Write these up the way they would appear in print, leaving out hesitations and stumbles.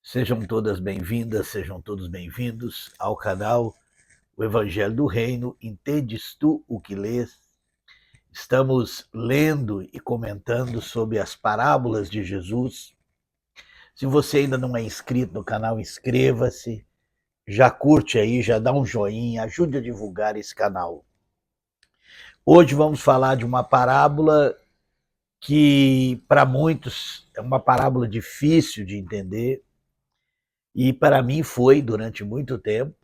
Sejam todas bem-vindas, sejam todos bem-vindos ao canal O Evangelho do Reino. Entendes tu o que lês? Estamos lendo e comentando sobre as parábolas de Jesus. Se você ainda não é inscrito no canal, inscreva-se, já curte aí, já dá um joinha, ajude a divulgar esse canal. Hoje vamos falar de uma parábola que para muitos é uma parábola difícil de entender, e para mim foi durante muito tempo,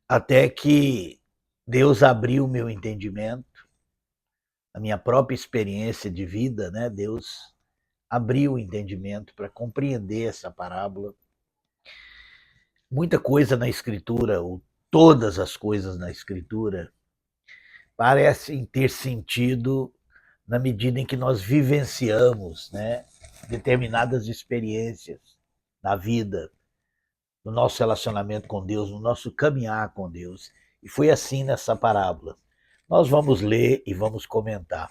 até que Deus abriu o meu entendimento, a minha própria experiência de vida, né? Deus abriu o entendimento para compreender essa parábola. Muita coisa na Escritura, ou todas as coisas na Escritura, parecem ter sentido na medida em que nós vivenciamos, né, determinadas experiências na vida, no nosso relacionamento com Deus, no nosso caminhar com Deus. E foi assim nessa parábola. Nós vamos ler e vamos comentar.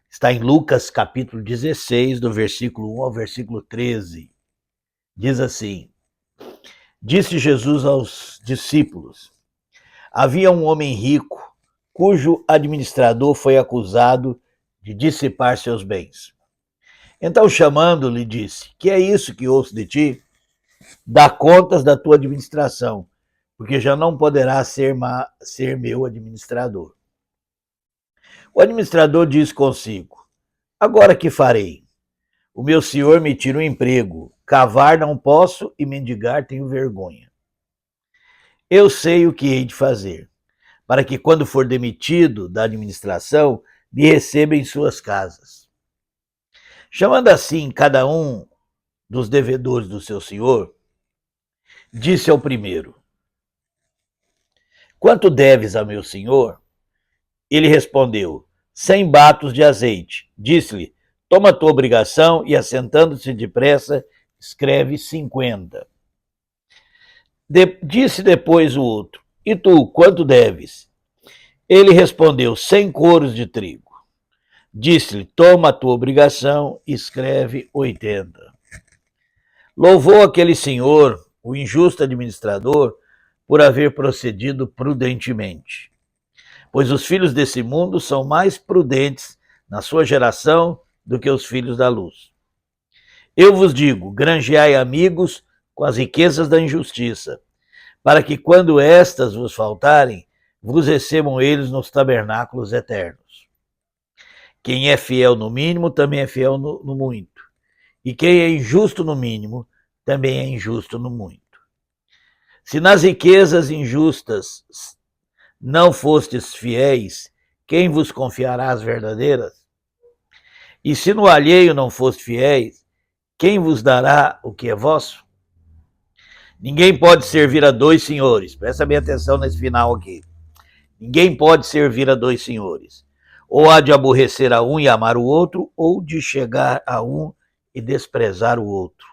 Está em Lucas capítulo 16, do versículo 1 ao versículo 13. Diz assim: Disse Jesus aos discípulos: Havia um homem rico, cujo administrador foi acusado de dissipar seus bens. Então, chamando-lhe, disse: Que é isso que ouço de ti? Dá contas da tua administração, porque já não poderá ser meu administrador. O administrador diz consigo: Agora que farei? O meu senhor me tira o emprego. Cavar não posso e mendigar tenho vergonha. Eu sei o que hei de fazer, para que quando for demitido da administração, me receba em suas casas. Chamando assim cada um dos devedores do seu senhor, disse ao primeiro: Quanto deves a meu senhor? Ele respondeu: 100 batos de azeite. Disse-lhe: Toma a tua obrigação e, assentando-se depressa, escreve 50. Disse depois o outro: E tu, quanto deves? Ele respondeu: 100 coros de trigo. Disse-lhe: Toma a tua obrigação e escreve 80. Louvou aquele senhor, o injusto administrador, por haver procedido prudentemente. Pois os filhos desse mundo são mais prudentes na sua geração do que os filhos da luz. Eu vos digo: granjeai amigos com as riquezas da injustiça, para que quando estas vos faltarem, vos recebam eles nos tabernáculos eternos. Quem é fiel no mínimo, também é fiel no muito. E quem é injusto no mínimo, também é injusto no muito. Se nas riquezas injustas não fostes fiéis, quem vos confiará as verdadeiras? E se no alheio não fostes fiéis, quem vos dará o que é vosso? Ninguém pode servir a dois senhores. Presta bem atenção nesse final aqui. Ninguém pode servir a dois senhores. Ou há de aborrecer a um e amar o outro, ou de chegar a um e desprezar o outro.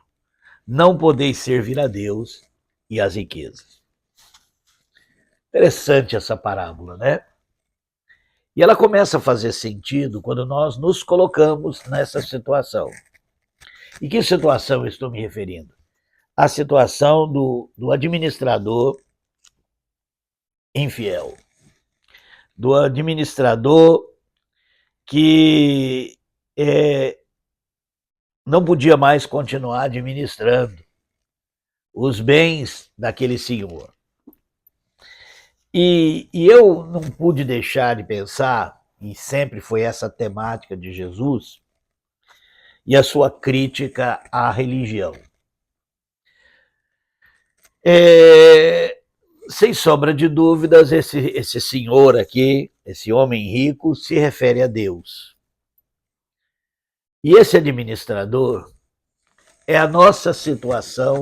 Não podeis servir a Deus e às riquezas. Interessante essa parábola, né? E ela começa a fazer sentido quando nós nos colocamos nessa situação. E que situação eu estou me referindo? A situação do administrador infiel, do administrador que não podia mais continuar administrando os bens daquele senhor. E eu não pude deixar de pensar, e sempre foi essa temática de Jesus, e a sua crítica à religião. Sem sombra de dúvidas, esse senhor aqui, esse homem rico, se refere a Deus. E esse administrador é a nossa situação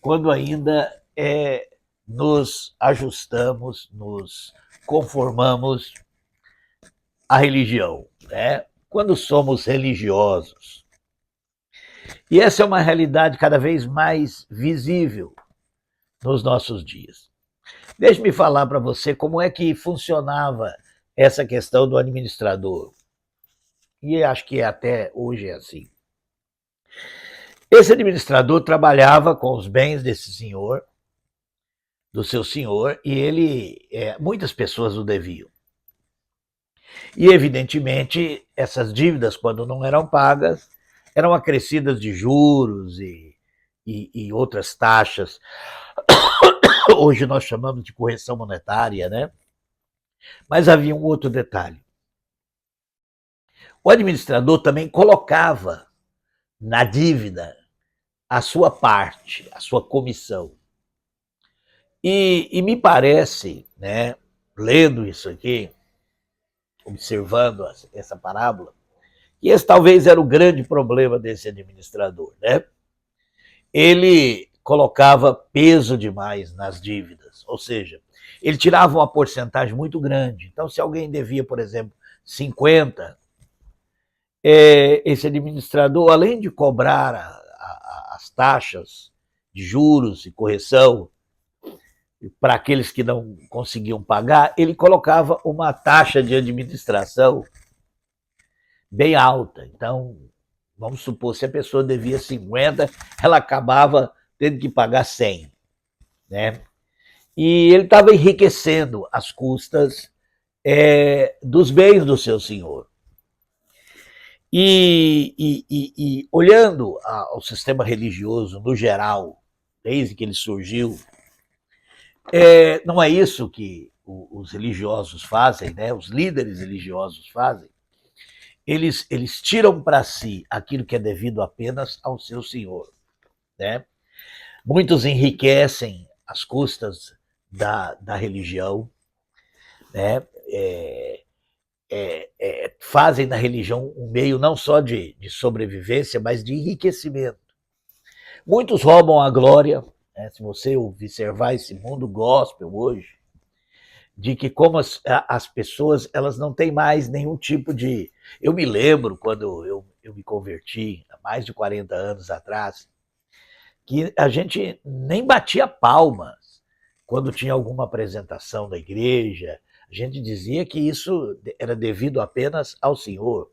quando ainda nos ajustamos, nos conformamos à religião, né? Quando somos religiosos. E essa é uma realidade cada vez mais visível nos nossos dias. Deixe-me falar para você como é que funcionava essa questão do administrador. E acho que até hoje é assim. Esse administrador trabalhava com os bens desse senhor, do seu senhor, e muitas pessoas o deviam. E, evidentemente, essas dívidas, quando não eram pagas, eram acrescidas de juros e outras taxas. Hoje nós chamamos de correção monetária, né? Mas havia um outro detalhe. O administrador também colocava na dívida a sua parte, a sua comissão. E me parece, né, lendo isso aqui, observando essa parábola, que esse talvez era o grande problema desse administrador, né? Ele colocava peso demais nas dívidas, ou seja, ele tirava uma porcentagem muito grande. Então, se alguém devia, por exemplo, 50, esse administrador, além de cobrar as taxas de juros e correção para aqueles que não conseguiam pagar, ele colocava uma taxa de administração bem alta. Então, vamos supor, se a pessoa devia 50, ela acabava tendo que pagar 100, né? E ele estava enriquecendo às custas dos bens do seu senhor. E olhando ao sistema religioso no geral, desde que ele surgiu, não é isso que os religiosos fazem, né? Os líderes religiosos fazem. Eles tiram para si aquilo que é devido apenas ao seu senhor, né? Muitos enriquecem às custas da religião, né? Fazem da religião um meio não só de sobrevivência, mas de enriquecimento. Muitos roubam a glória, né? Se você observar esse mundo gospel hoje, de que como as pessoas elas não têm mais nenhum tipo de... Eu me lembro quando eu me converti, há mais de 40 anos atrás, que a gente nem batia palmas quando tinha alguma apresentação da igreja. A gente dizia que isso era devido apenas ao Senhor.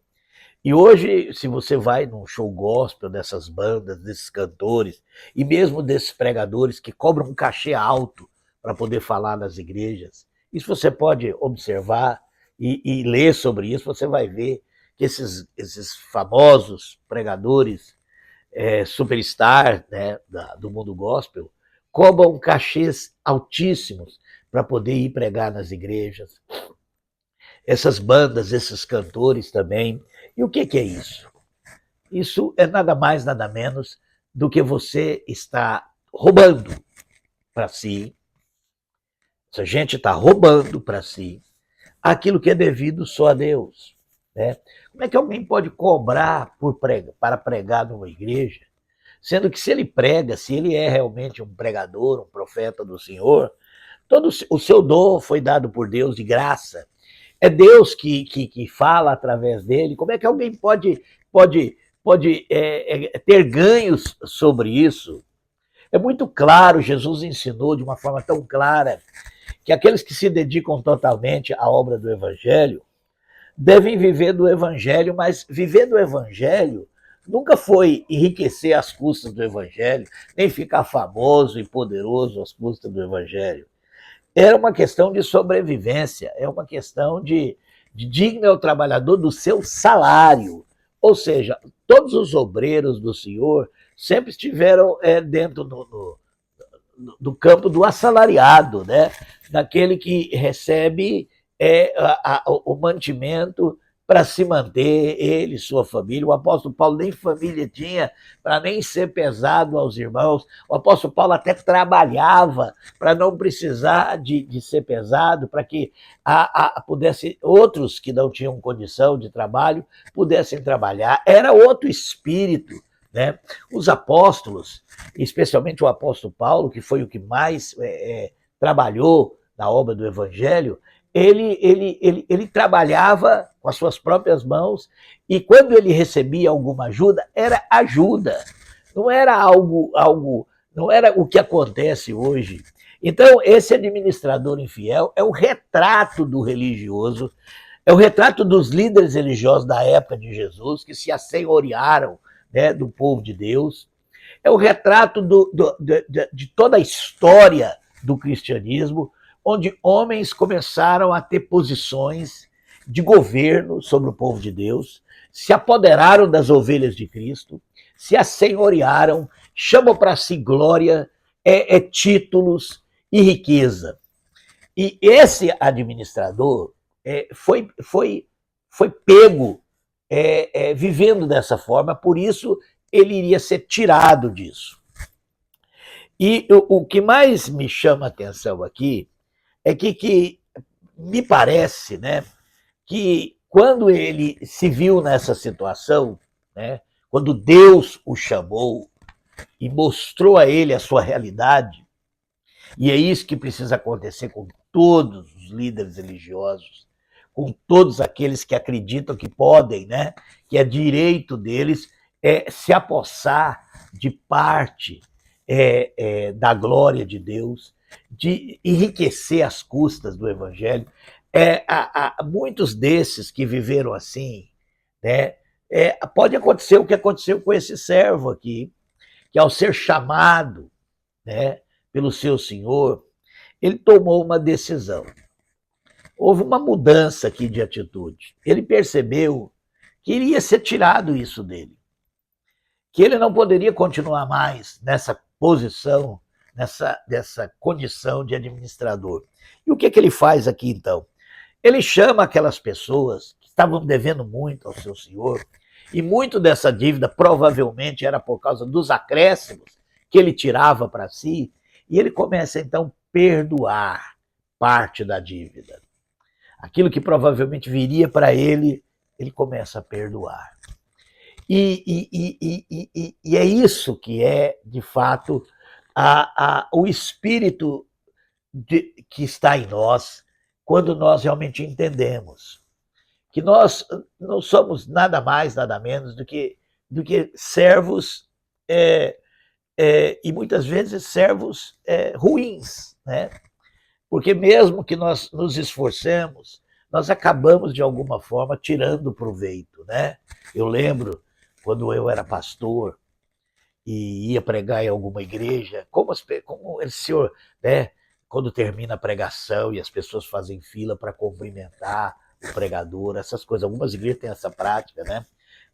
E hoje, se você vai num show gospel dessas bandas, desses cantores, e mesmo desses pregadores que cobram um cachê alto para poder falar nas igrejas, isso você pode observar e ler sobre isso, você vai ver que esses famosos pregadores superstar, né, do mundo gospel, cobram cachês altíssimos para poder ir pregar nas igrejas. Essas bandas, esses cantores também. E o que é isso? Isso é nada mais, nada menos do que você está roubando para si. Essa gente está roubando para si aquilo que é devido só a Deus, né? Como é que alguém pode cobrar para pregar numa igreja, sendo que se ele prega, se ele é realmente um pregador, um profeta do Senhor, todo o seu dom foi dado por Deus de graça. É Deus que fala através dele. Como é que alguém pode ter ganhos sobre isso? É muito claro, Jesus ensinou de uma forma tão clara que aqueles que se dedicam totalmente à obra do Evangelho devem viver do Evangelho, mas viver do Evangelho nunca foi enriquecer às custas do Evangelho, nem ficar famoso e poderoso às custas do Evangelho. Era uma questão de sobrevivência, é uma questão de digno ao trabalhador do seu salário. Ou seja, todos os obreiros do Senhor sempre estiveram dentro do campo do assalariado, né? Daquele que recebe o mantimento para se manter, ele e sua família. O apóstolo Paulo nem família tinha, para nem ser pesado aos irmãos. O apóstolo Paulo até trabalhava para não precisar de ser pesado, para que pudesse, outros que não tinham condição de trabalho pudessem trabalhar. Era outro espírito, né? Os apóstolos, especialmente o apóstolo Paulo, que foi o que mais trabalhou na obra do Evangelho, ele trabalhava com as suas próprias mãos, e quando ele recebia alguma ajuda, era ajuda, não era não era o que acontece hoje. Então, esse administrador infiel é o retrato do religioso, é o retrato dos líderes religiosos da época de Jesus, que se assenhorearam, né, do povo de Deus, É o retrato de toda a história do cristianismo, onde homens começaram a ter posições de governo sobre o povo de Deus, se apoderaram das ovelhas de Cristo, se assenhorearam, chamam para si glória, títulos e riqueza. E esse administrador foi pego vivendo dessa forma, por isso ele iria ser tirado disso. E o que mais me chama a atenção aqui é que me parece, né, que quando ele se viu nessa situação, né, quando Deus o chamou e mostrou a ele a sua realidade, e é isso que precisa acontecer com todos os líderes religiosos, com todos aqueles que acreditam que podem, né, que é direito deles se apossar de parte da glória de Deus, de enriquecer as custas do Evangelho. Muitos desses que viveram assim, né, pode acontecer o que aconteceu com esse servo aqui, que ao ser chamado, né, pelo seu senhor, ele tomou uma decisão. Houve uma mudança aqui de atitude. Ele percebeu que iria ser tirado isso dele, que ele não poderia continuar mais nessa posição, nessa condição de administrador. E o que ele faz aqui, então? Ele chama aquelas pessoas que estavam devendo muito ao seu senhor, e muito dessa dívida provavelmente era por causa dos acréscimos que ele tirava para si, e ele começa, então, a perdoar parte da dívida. Aquilo que provavelmente viria para ele, ele começa a perdoar. E é isso que é, de fato, o espírito que está em nós, quando nós realmente entendemos que nós não somos nada mais, nada menos do que servos, e muitas vezes servos ruins, né? Porque mesmo que nós nos esforcemos, nós acabamos de alguma forma tirando proveito, né? Eu lembro quando eu era pastor e ia pregar em alguma igreja, como o senhor, né? Quando termina a pregação e as pessoas fazem fila para cumprimentar o pregador, essas coisas. Algumas igrejas têm essa prática, né?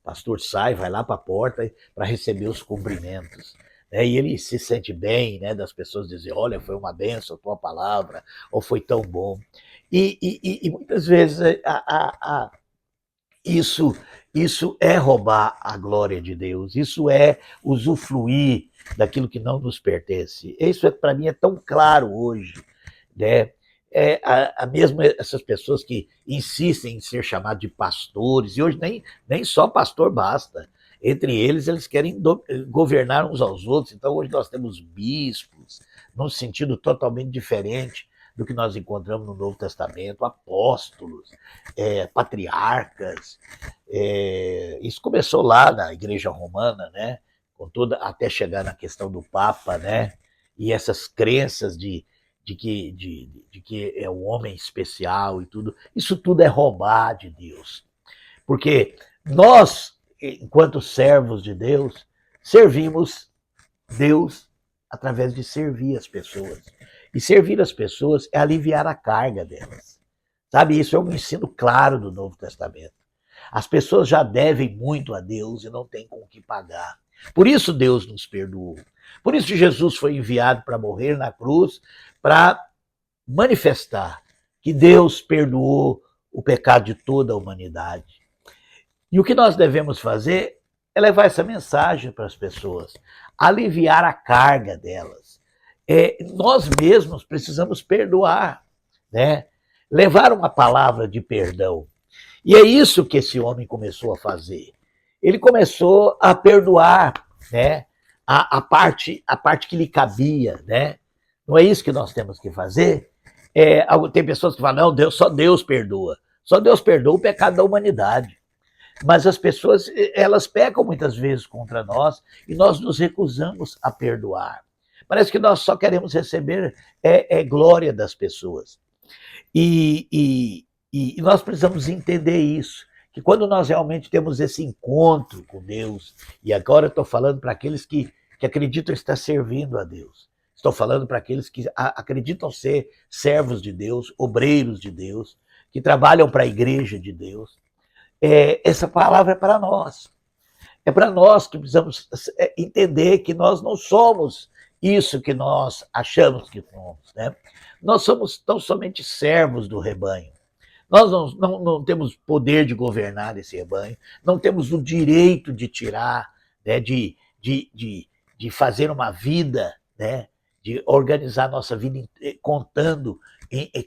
O pastor sai, vai lá para a porta para receber os cumprimentos. E ele se sente bem, né, das pessoas dizerem, olha, foi uma bênção a tua palavra, ou foi tão bom. E muitas vezes isso é roubar a glória de Deus, isso é usufruir daquilo que não nos pertence. Isso para mim é tão claro hoje, né? Mesmo essas pessoas que insistem em ser chamados de pastores, e hoje nem só pastor basta. Entre eles querem governar uns aos outros. Então, hoje nós temos bispos, num sentido totalmente diferente do que nós encontramos no Novo Testamento, apóstolos, patriarcas. Isso começou lá na Igreja Romana, né? Até chegar na questão do Papa, né? E essas crenças de que é um homem especial e tudo. Isso tudo é roubar de Deus. Porque nós, enquanto servos de Deus, servimos Deus através de servir as pessoas. E servir as pessoas é aliviar a carga delas. Sabe, isso é um ensino claro do Novo Testamento. As pessoas já devem muito a Deus e não têm com o que pagar. Por isso Deus nos perdoou. Por isso Jesus foi enviado para morrer na cruz, para manifestar que Deus perdoou o pecado de toda a humanidade. E o que nós devemos fazer é levar essa mensagem para as pessoas, aliviar a carga delas. Nós mesmos precisamos perdoar, né? Levar uma palavra de perdão. E é isso que esse homem começou a fazer. Ele começou a perdoar, né, a parte que lhe cabia, né? Não é isso que nós temos que fazer? Tem pessoas que falam, não, só Deus perdoa. Só Deus perdoa o pecado da humanidade. Mas as pessoas, elas pecam muitas vezes contra nós e nós nos recusamos a perdoar. Parece que nós só queremos receber glória das pessoas. E nós precisamos entender isso, que quando nós realmente temos esse encontro com Deus, e agora eu estou falando para aqueles que que acreditam estar servindo a Deus. Estou falando para aqueles que acreditam ser servos de Deus, obreiros de Deus, que trabalham para a igreja de Deus. Essa palavra é para nós. É para nós que precisamos entender que nós não somos isso que nós achamos que somos, né? Nós somos tão somente servos do rebanho. Nós não temos poder de governar esse rebanho, não temos o direito de tirar, né, de fazer uma vida, né, de organizar nossa vida contando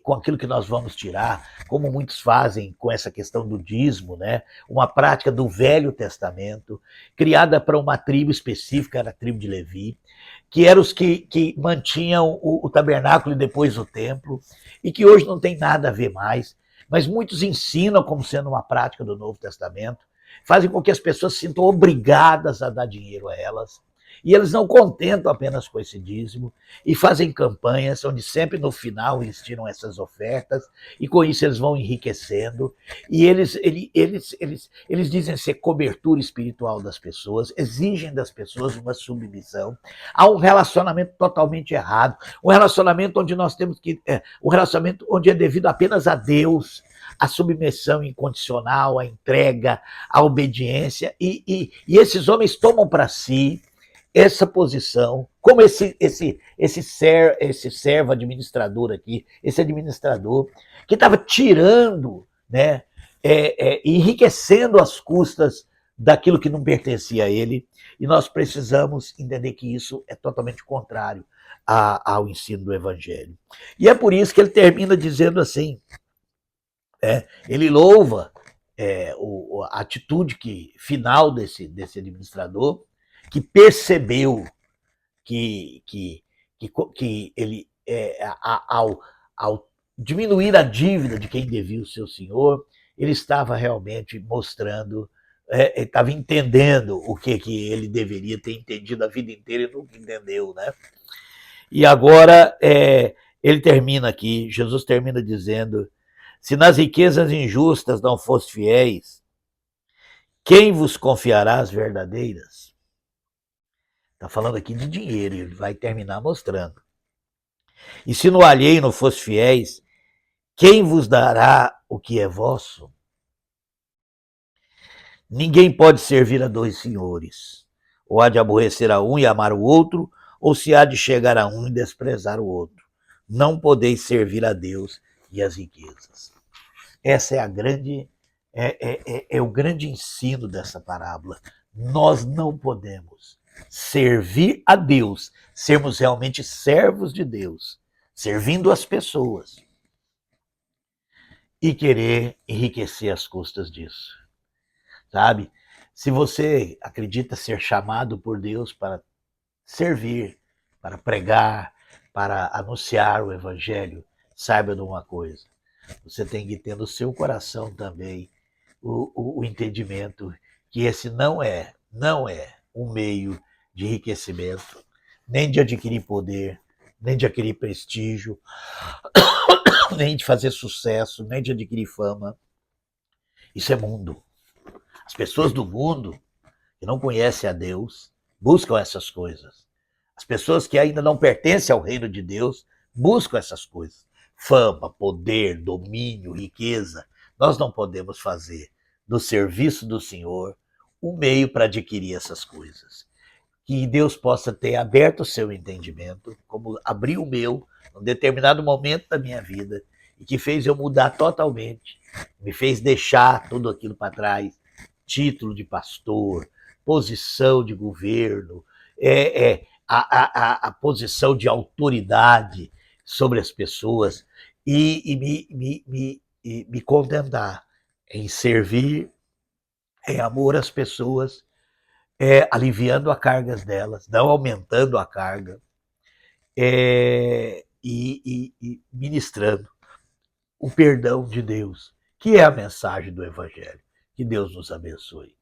com aquilo que nós vamos tirar, como muitos fazem com essa questão do dízimo, né, uma prática do Velho Testamento, criada para uma tribo específica, era a tribo de Levi, que eram os que mantinham o tabernáculo e depois o templo, e que hoje não tem nada a ver mais, mas muitos ensinam como sendo uma prática do Novo Testamento, fazem com que as pessoas se sintam obrigadas a dar dinheiro a elas, e eles não contentam apenas com esse dízimo, e fazem campanhas onde sempre no final eles tiram essas ofertas, e com isso eles vão enriquecendo, e eles dizem ser cobertura espiritual das pessoas, exigem das pessoas uma submissão a um relacionamento totalmente errado, um relacionamento onde nós temos que, um relacionamento onde é devido apenas a Deus, a submissão incondicional, a entrega, a obediência, e esses homens tomam para si essa posição, como esse servo administrador aqui, esse administrador, que estava tirando, né, enriquecendo as custas daquilo que não pertencia a ele, e nós precisamos entender que isso é totalmente contrário ao ensino do Evangelho. E é por isso que ele termina dizendo assim, ele louva a atitude final desse administrador, que percebeu que ele, ao diminuir a dívida de quem devia o seu senhor, ele estava realmente mostrando, estava entendendo o que ele deveria ter entendido a vida inteira e nunca entendeu, né? E agora ele termina aqui, Jesus termina dizendo: se nas riquezas injustas não fosse fiéis, quem vos confiará as verdadeiras? Está falando aqui de dinheiro, ele vai terminar mostrando. E se no alheio não fosse fiéis, quem vos dará o que é vosso? Ninguém pode servir a dois senhores. Ou há de aborrecer a um e amar o outro, ou se há de chegar a um e desprezar o outro. Não podeis servir a Deus e as riquezas. Essa é a grande, o grande ensino dessa parábola. Nós não podemos servir a Deus, sermos realmente servos de Deus, servindo as pessoas, e querer enriquecer às custas disso, sabe? Se você acredita ser chamado por Deus para servir, para pregar, para anunciar o Evangelho, saiba de uma coisa: você tem que ter no seu coração também o entendimento que esse não é um meio de enriquecimento, nem de adquirir poder, nem de adquirir prestígio, nem de fazer sucesso, nem de adquirir fama. Isso é mundo. As pessoas do mundo que não conhecem a Deus buscam essas coisas. As pessoas que ainda não pertencem ao reino de Deus buscam essas coisas. Fama, poder, domínio, riqueza. Nós não podemos fazer do serviço do Senhor um meio para adquirir essas coisas. Que Deus possa ter aberto o seu entendimento, como abriu o meu, num determinado momento da minha vida, e que fez eu mudar totalmente, me fez deixar tudo aquilo para trás, título de pastor, posição de governo, a posição de autoridade sobre as pessoas, e me contentar em servir, em amor às pessoas, aliviando as cargas delas, não aumentando a carga, e ministrando o perdão de Deus, que é a mensagem do Evangelho. Que Deus nos abençoe.